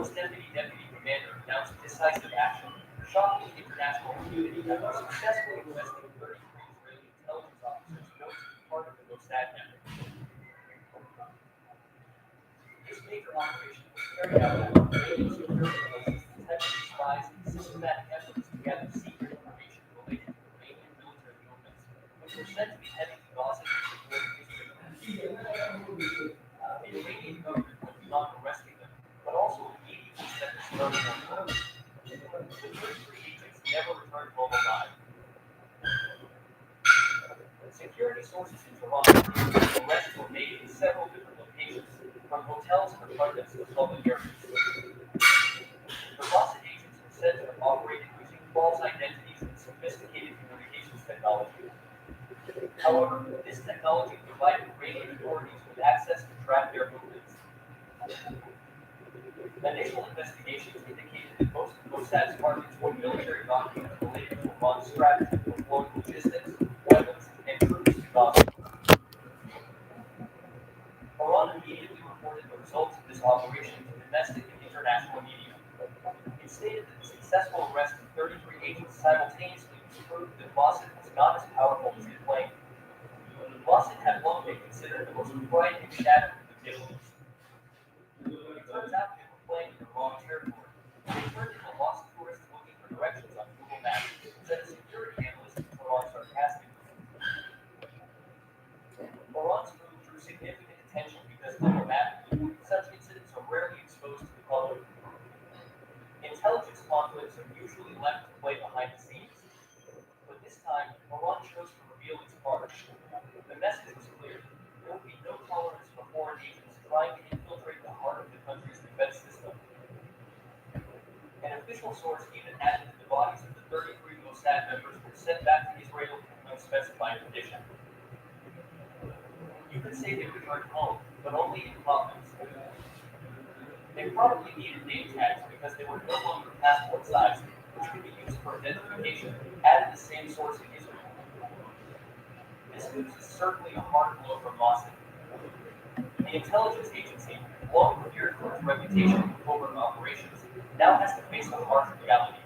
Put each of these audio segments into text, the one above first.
Iran's deputy commander announced decisive action, shocking the international community after successfully arresting 33 Israeli intelligence officers known to be part of the Mossad network. This major operation was carried out after Iranian security forces detected spies and systematic efforts to gather secret information related to Iranian military movements, which were said to be heading to Gaza to support Israel. The Iranian government went beyond arresting them, but also immediately set the start of war. The 33 agents never returned home alive. Security sources in Tehran claim the arrests were made in several different locations, from hotels and apartments to public areas. The Mossad agents are said to have operated using false identities and sophisticated communications technology. However, this technology provided Iranian authorities with access to track their movements. Initial investigations indicated that most of Mossad's targets were military documents related to Iran's strategy for flowing logistics, weapons, and troops to Gaza. Iran immediately reported the results of this operation to domestic and international media. It stated that the successful arrest of 33 agents simultaneously proved that Mossad was not as powerful as it claimed. Mossad had long been considered the most frightening shadow of the Middle East. It turns out they were playing in the wrong territory. They turned into lost tourists looking for directions on Google Maps, said a security analyst in Tehran sarcastically. Iran's move drew significant attention because, diplomatically, such incidents are rarely exposed to the public. Intelligence conflicts are usually left to play behind the scenes. But this time, Iran chose to reveal its cards. The message was clear. There will be no tolerance for foreign agents trying to infiltrate the heart of the country's defense system. An official source even added that the bodies of the 33 Mossad members were sent back to Israel on specified condition. You could say they returned home, but only in coffins. They probably needed name tags because they were no longer passport size, which could be used for identification, added the same source in Israel. This news is certainly a hard blow for Mossad. The intelligence agency, long revered for its reputation for covert operations, now has to face a harsh reality.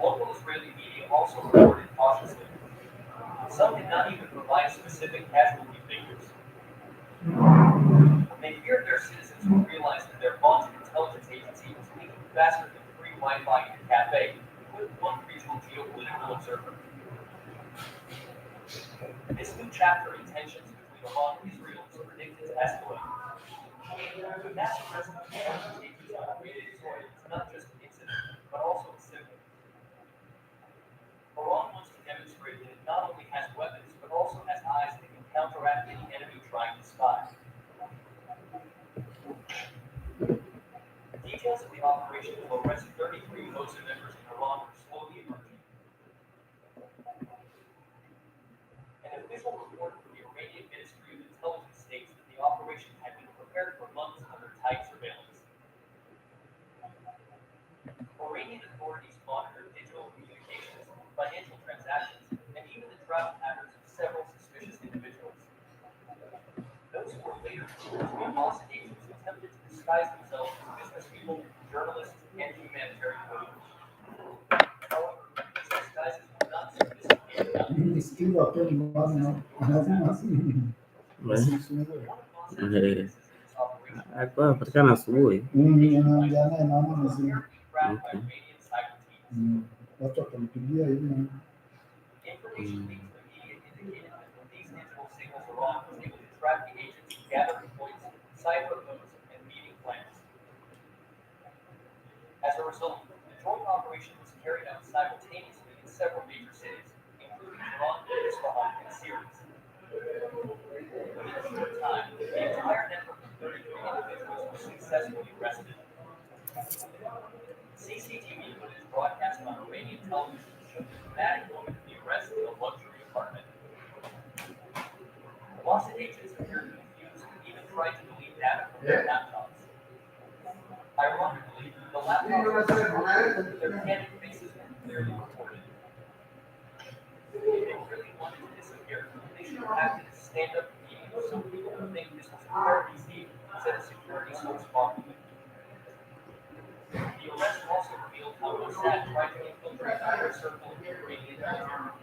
Local Israeli media also reported cautiously. Some did not even provide specific casualty figures. They feared their citizens would realize that their vaunted intelligence agency was leaking faster than free Wi-Fi in a cafe, with one regional geopolitical observer. This new chapter in tensions between Iran and Israel is predicted to escalate. The mass arrest of intelligence agents on Iranian soil is not just an incident, but also a symbol. Iran wants to demonstrate that it not only has weapons, but also has eyes that can counteract any enemy trying to spy. Details of the operation to arrest 33 Mossad members in Iran are slowly emerging. An official report from the Iranian Ministry of Intelligence states that the operation had been prepared for months under tight surveillance. Iranian authorities monitored digital communications, financial transactions, and even the travel patterns of several suspicious individuals. Those who were later reported to be Mossad agents attempted to disguise themselves as business people, journalists, and humanitarian workers. However, these disguises were not sophisticated enough to Still open one now. one of Mossad's weaknesses in this operation Alikuwa anapatikana asubuhi. Jana naona mzima. appeared to be tracked by Iranian cyber teams. Watu wakampigia hivi. Information leaked to the media indicated that with these digital signals, Iran was able to track the agents' gathering points, cipher codes, and meeting plans. As a result, the joint operation was carried out simultaneously in several major cities, including Tehran, Isfahan, and Sirius. Within a short time, the entire network of 33 individuals was successfully arrested. CCTV footage broadcast on Iranian television showed the dramatic moment of the arrest in a luxury apartment. Mossad agents appeared confused and even tried to delete data from their laptops. Ironically, the laptops were destroyed, their candid faces were clearly reported. If they really wanted to disappear, they should have acted as stand-up comedians so people would think this was a parody scene, said a security source mockingly. Mossad tried to infiltrate the inner circle of the Iranian military.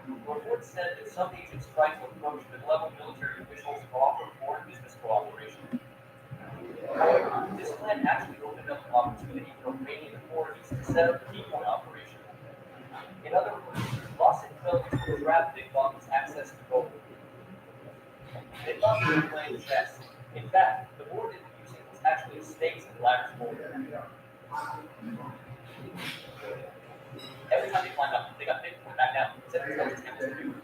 Reports said that some agents tried to approach mid-level military officials to offer foreign business cooperation. However, this plan actually opened up an opportunity for Iranian authorities to set up a decoy operation. In other words, Lawson fell into a trap they thought was access to gold. They thought they were playing chess. In fact, the board they were using was actually stakes and ladders board. Every time they climbed up, they got picked and back down. Except for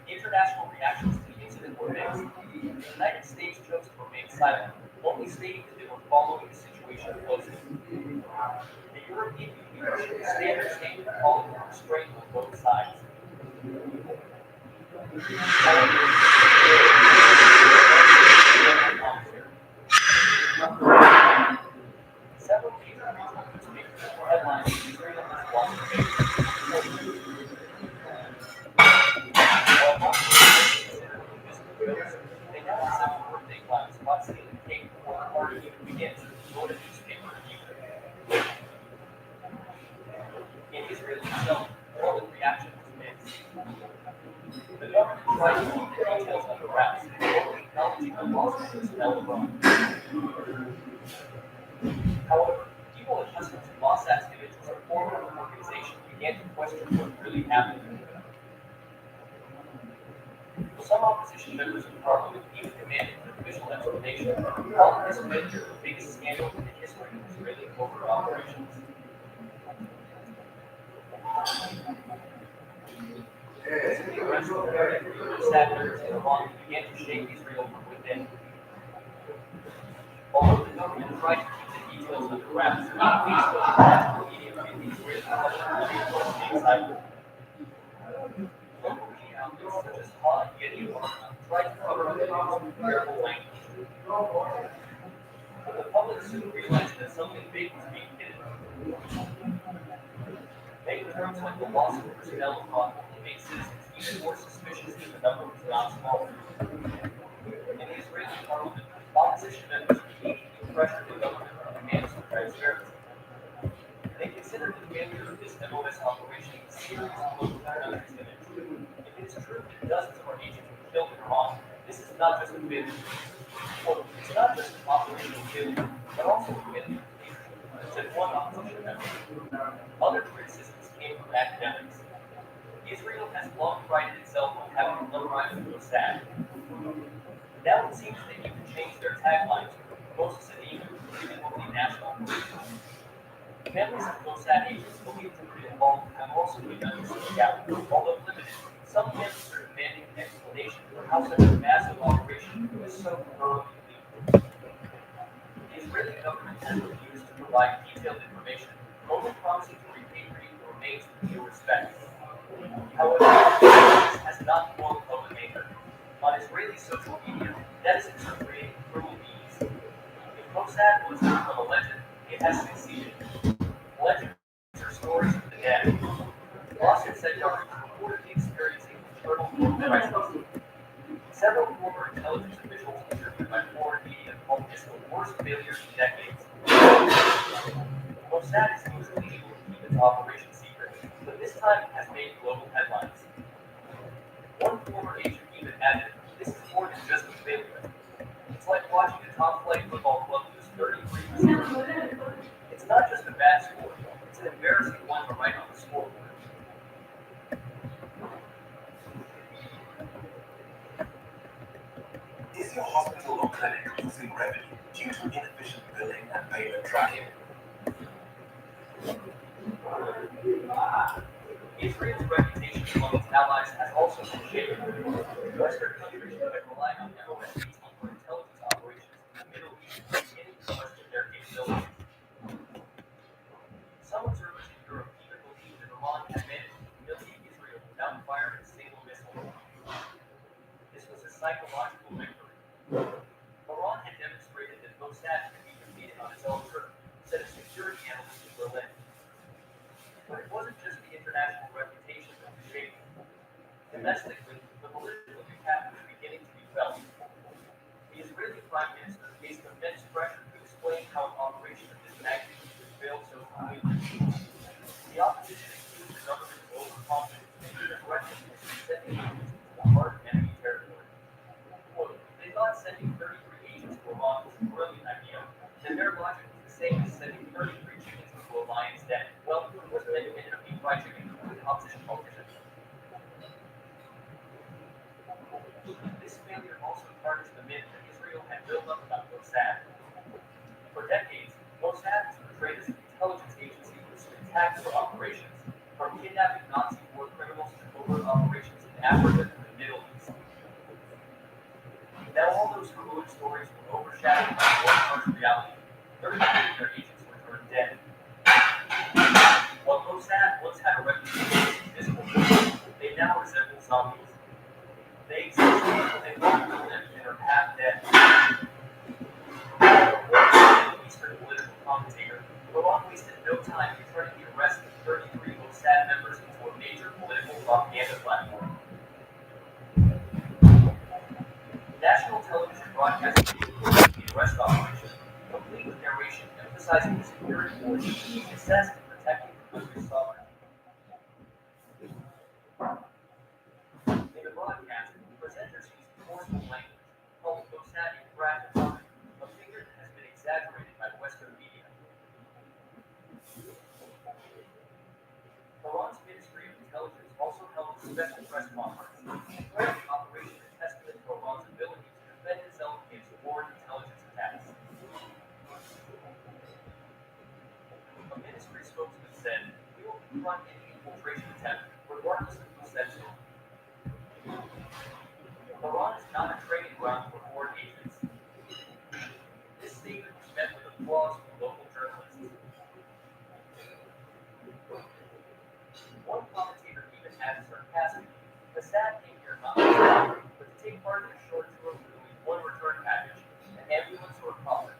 international reactions to the incident were mixed. The United States chose to remain silent, only stating that they were following the situation closely. The European Union issued a standard statement calling for restraint on both sides. Several major regional newspapers were headlined Israel has lost the base. While most considered invisible ghosts, they now accept birthday clowns caught stealing cake before the party even begins, wrote a newspaper review. In Israel itself, public reaction was mixed. The government tried to keep the details under wraps, only acknowledging the loss of personnel abroad. However, people accustomed to Mossad's image as a former organization began to question what really happened. Some opposition members of parliament even demanded an official explanation, calling this failure the biggest scandal in the history of Israeli covert operations. This is the arrest of 33 Mossad members in Iran began to shake Israel from within. Although the government tried to keep the details under wraps, weeks ago the national media made the Israeli public being silent. Local media outlets such as Ha Yediot tried to cover up the news with careful language. But the public soon realized that something big was being hidden. Many terms like the loss of personnel abroad only made citizens even more suspicious that the number was not small. In the Israeli parliament, opposition members immediately pressured the government with demands for transparency. They considered the failure of this MOS operation a serious blow to the country's image. If it is true that dozens of our agents were killed in Iran, this is not just a failure. Quote, it's not just an operational failure, but also a failure of leadership, said one opposition member. Other criticisms came from academics. Israel has long prided itself on having a rival Mossad. Now it seems they need to change their taglines from most Sadim to multinational. Families of Mossad agents believed to be involved have also begun to speak out. Although limited, some families are demanding an explanation for how such a massive operation was so thoroughly leaked. The Israeli government has refused to provide detailed information, only promising to repatriate the remains with due respect. However, this has not won public anger. On Israeli social media, netizens are creating cruel memes. If Mossad was to become a legend, it has succeeded. Legends are stories of the dead. Lawson said government reportedly experiencing internal crisis. Several former intelligence officials interviewed by foreign media called this the worst failure in decades. Mossad is usually able to keep its operation secret, but this time it has made global headlines. One former agent even added, this is more than just a failure. It's like watching a top-flight football club lose 33%. It's not just a bad score, it's an embarrassing one to write on the scoreboard. Is your hospital or clinic losing revenue due to inefficient billing and payment tracking? Israel's reputation among its allies has also been shaken. Western countries have been relying on MOSBT for intelligence operations in the Middle East beginning to question their capabilities. Some observers in Europe even believe that Iran had managed to humiliate Israel without firing a single missile. This was a psychological victory. Iran had demonstrated that Mossad could be defeated on its own turf, said a security analyst in Berlin. But it wasn't just the international reputation that was shaken. Domestically, the political impact was beginning to be felt. The Israeli Prime Minister faced immense pressure to explain how an operation of this magnitude could fail so completely. And their logic was the same as sending 33 chickens into a lion's den. Well, of course, then you ended up being fried chicken with an opposition politician. This failure also targets the myth that Israel had built up about Mossad. For decades, Mossad was portrayed as an intelligence agency with spectacular operations, from kidnapping Nazi war criminals to covert operations in Africa and the Middle East. Now all those heroic stories were overshadowed by one harsh reality. 30 of their agents were turned dead. While Mossad once had a reputation as invisible force, they now resemble zombies. They exist, they walk through them, and are half dead. One Eastern political commentator, Iran wasted no time in turning the arrest of 33 Mossad members into a major political propaganda platform. National television broadcasting reported the arrest operation, complete with narration emphasizing the security force's success in protecting the country's sovereignty. In the broadcast, presenters used forceful language, calling Mossad a fragile puppet, a figure that has been exaggerated by Western media. Iran's Ministry of Intelligence also held a special press conference, declaring the operation a testament to Iran's ability to defend itself against foreign intelligence attacks. A ministry spokesman said, "We will confront any infiltration attempt, regardless of who sends it." Iran is not a training ground for foreign agents. This statement was met with applause from local journalists. One commentator even added sarcastically, "Assad came here not to stop, but to take part in a short tour with only one return package, an ambulance or a coffin."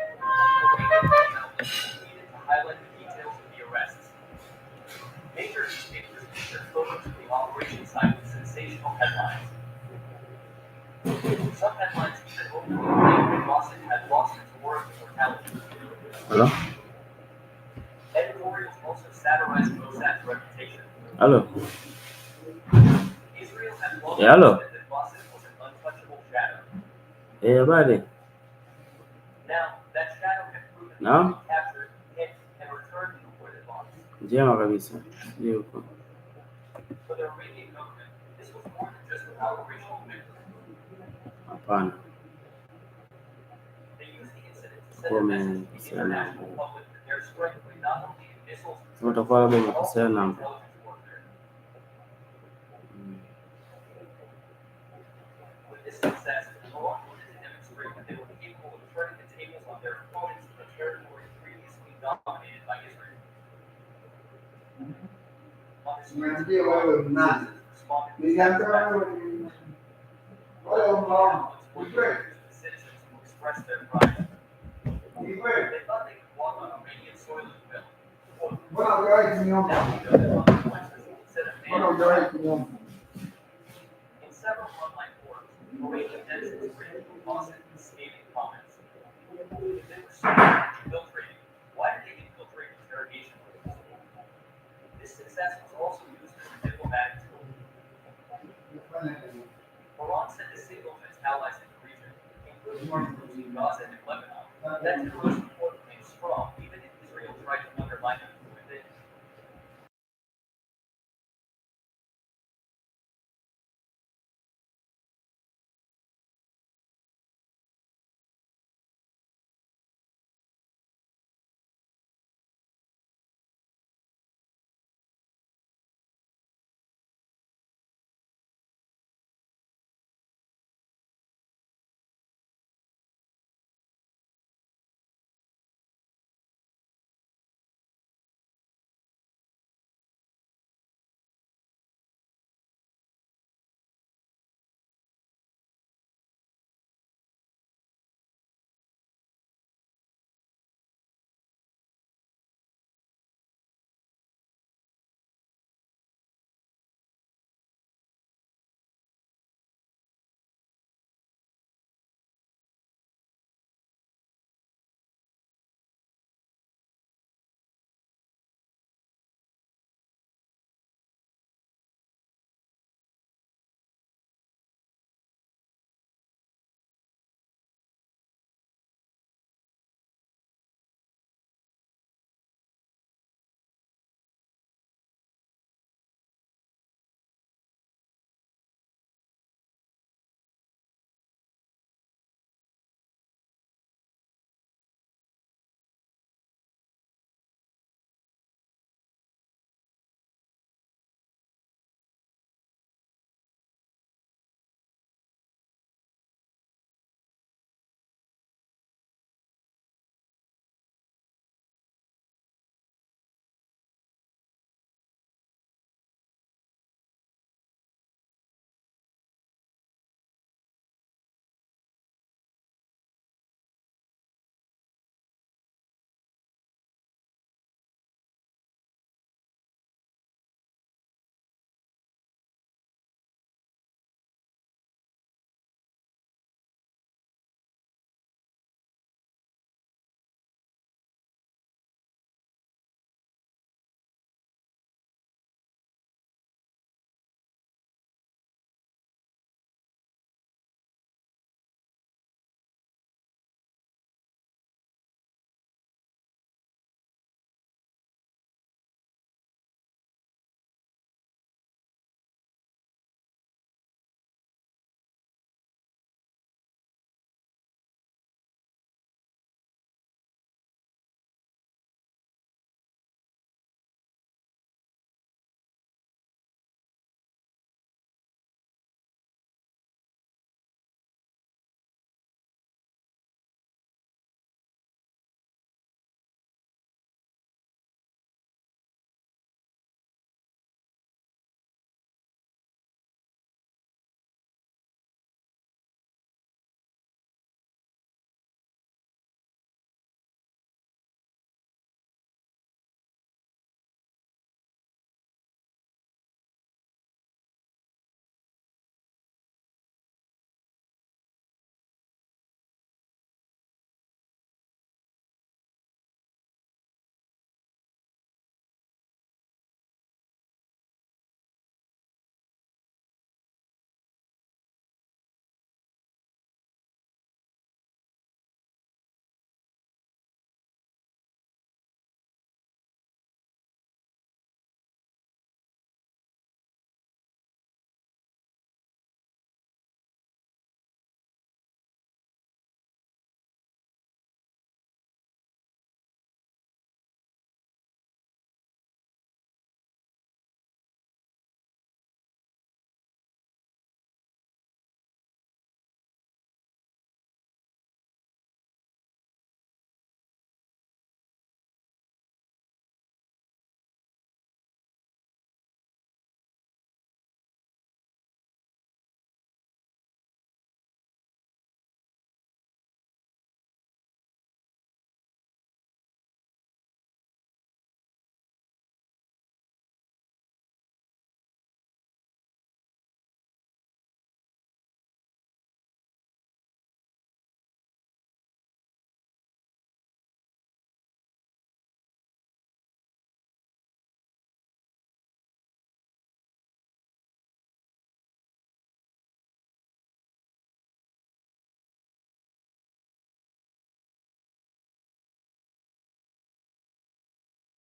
Iranian news outlets needed to highlight the details of the arrests. Major newspapers featured photos of the operation site with sensational headlines. Some headlines even openly claimed that Mossad had lost its war of immortality. Hello? Editorials also satirized Mossad's reputation. Hello? Israel had long Hello? boasted that Mossad was an untouchable shadow. Hey, habari? Now, that shadow had proven to Naam? be captured, hit, and returned to the wooded box. Njema kabisa. Sijui huko. For the Iranian government, this was more than just an operational victory. Hapana. They used the incident to send a message to the Umekosea international namba. public that their strength lay not only in missiles and troops, Utakuwa labda but also umekosea in namba. intelligence warfare. Mm. With this success, Iran wanted to demonstrate that they were capable of turning the tables on their opponents in a territory previously dominated by Israel. On the streets of Iran, citizens responded with satisfaction. Violence were used the citizens to express their pride. They thought they could walk on Iranian soil and will. Quote, "Now we know the consequences," said a man. In several online forums, Iranian netizens rated Mossad with scathing comments. If they were so infiltrating, why did they infiltrate interrogation rooms? This success was also used as a diplomatic tool. Iran sent a signal to its allies in the region, including our troops in Gaza and Lebanon, that terrorist support remains strong,